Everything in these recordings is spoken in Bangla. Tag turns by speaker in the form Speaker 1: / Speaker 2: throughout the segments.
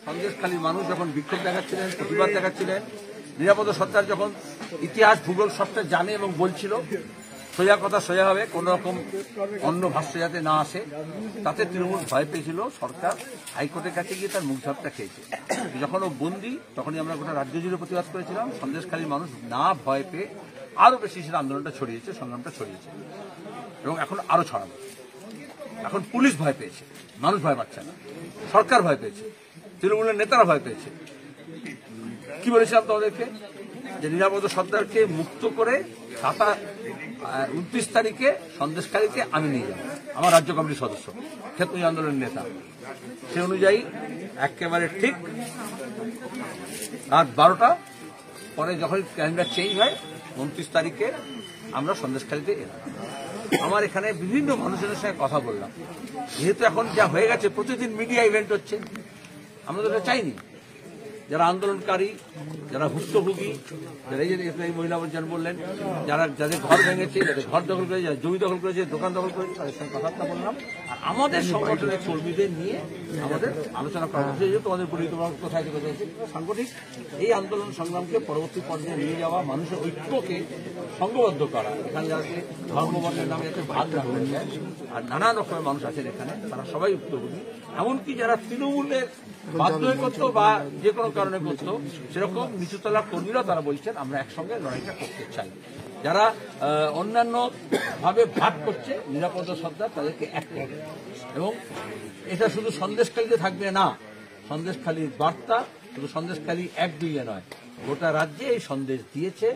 Speaker 1: সন্দেশখালীর মানুষ যখন বিক্ষোভ দেখাচ্ছিলেন, প্রতিবাদ দেখাচ্ছিলেন, নিরাপত্তা সরকার যখন ইতিহাস ভূগোল সবটা জানে এবং বলছিল সোজা কথা সোজা হবে, কোন রকম অন্য ভাষ্য যাতে না আসে, তাতে তৃণমূল ভয় পেয়েছিল। সরকার হাইকোর্টের কাছে গিয়ে তার মুখ ঝাপটা খেয়েছে। যখন ও বন্দী, তখনই আমরা গোটা রাজ্য জুড়ে প্রতিবাদ করেছিলাম। সন্দেশখালীর মানুষ না ভয় পেয়ে আরো বেশি সেটা আন্দোলনটা ছড়িয়েছে, সংগ্রামটা ছড়িয়েছে এবং এখন আরো ছড়াবে। এখন পুলিশ ভয় পেয়েছে, মানুষ ভয় পাচ্ছে না, সরকার ভয় পেয়েছে, তৃণমূলের নেতারা ভয় পেয়েছে। কি বলেছিলাম তোমাদেরকে যে নিরাপত্তা সর্দারকে মুক্ত করে 29 তারিখে সন্দেশখালীতে আমি নিয়ে যাব, আমার রাজ্য কমিটির সদস্য, ক্ষেত্রীয় আন্দোলনের নেতা। সে অনুযায়ী একেবারে ঠিক রাত 12টা পরে যখন ক্যালেন্ডার চেঞ্জ হয় 29 তারিখে আমরা সন্দেশখালীতে এলাম। আমার এখানে বিভিন্ন মানুষজনের সঙ্গে কথা বললাম। যেহেতু এখন যা হয়ে গেছে, প্রতিদিন মিডিয়া ইভেন্ট হচ্ছে, আমরা তো এটা চাইনি। যারা আন্দোলনকারী, যারা ভুক্তভোগী, যারা এই যে মহিলা বলছেন বললেন, যাদের ঘর ভেঙেছে, যাদের ঘর দখল করেছে, যারা জমি দখল করেছে, দোকান দখল করেছে, তাদের সঙ্গে কথাবার্তা বললাম। আর আমাদের সংগঠনের কর্মীদের নিয়ে আমাদের আলোচনা করা হচ্ছে যে তোমাদের বলি তোমরা কোথায় থেকে চাইছে সাংগঠনিক এই আন্দোলন সংগ্রামকে পরবর্তী পর্যায়ে নিয়ে যাওয়া, মানুষের ঐক্যকে সংঘবদ্ধ করা, এখানে যাতে ধর্মবর্ণের নামে যাতে ভাগ না হয়ে যায়। আর নানান রকমের মানুষ আছেন এখানে, তারা সবাই ভুক্তভোগী। এমনকি যারা তৃণমূলের বাধ্য হয়ে করতো বা যে কোনো কারণে করতো, সেরকম নিচুতলার কর্মীরাও তারা বলছেন আমরা একসঙ্গে লড়াইটা করতে চাই। যারা অন্যান্য ভাবে ভাগ করছে, নিরাপত্তা সরকার তাদেরকে এক করবে। এবং এটা শুধু সন্দেশখালীতে থাকবে না, সন্দেশখালীর বার্তা শুধু সন্দেশখালী 1-2 নয়, গোটা রাজ্যে এই সন্দেশ দিয়েছে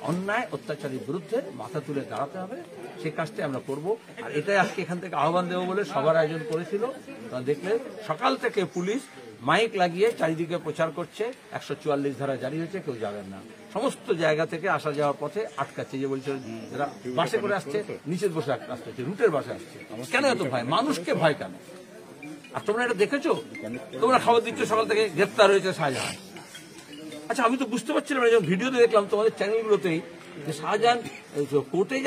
Speaker 1: অন্যায় অত্যাচারের বিরুদ্ধে মাথা তুলে দাঁড়াতে হবে। সেই কাজটা আমরা করব। আর এটাই আজকে এখান থেকে আহ্বান দেবো বলে সবার আয়োজন করেছিল। দেখলে সকাল থেকে পুলিশ মাইক লাগিয়ে চারিদিকে প্রচার করছে, 144 ধারা জারি হয়েছে, কেউ যাবেন না। সমস্ত জায়গা থেকে আসা যাওয়ার পথে আটকাচ্ছে। যে বলছে যারা বাসে করে আসছে, নিচে বসে আসছে, রুটের বাসে আসছে। কেন এত ভয়? মানুষকে ভয় কেন? আর তোমরা এটা দেখেছো, তোমরা খবর দিচ্ছ সকাল থেকে গ্রেপ্তার হয়েছে শাহজাহান। আচ্ছা, আমি তো বুঝতে পারছিলাম না, যখন ভিডিওতে দেখলাম তোমাদের চ্যানেলগুলোতেই যে শাহজাহান কোর্টে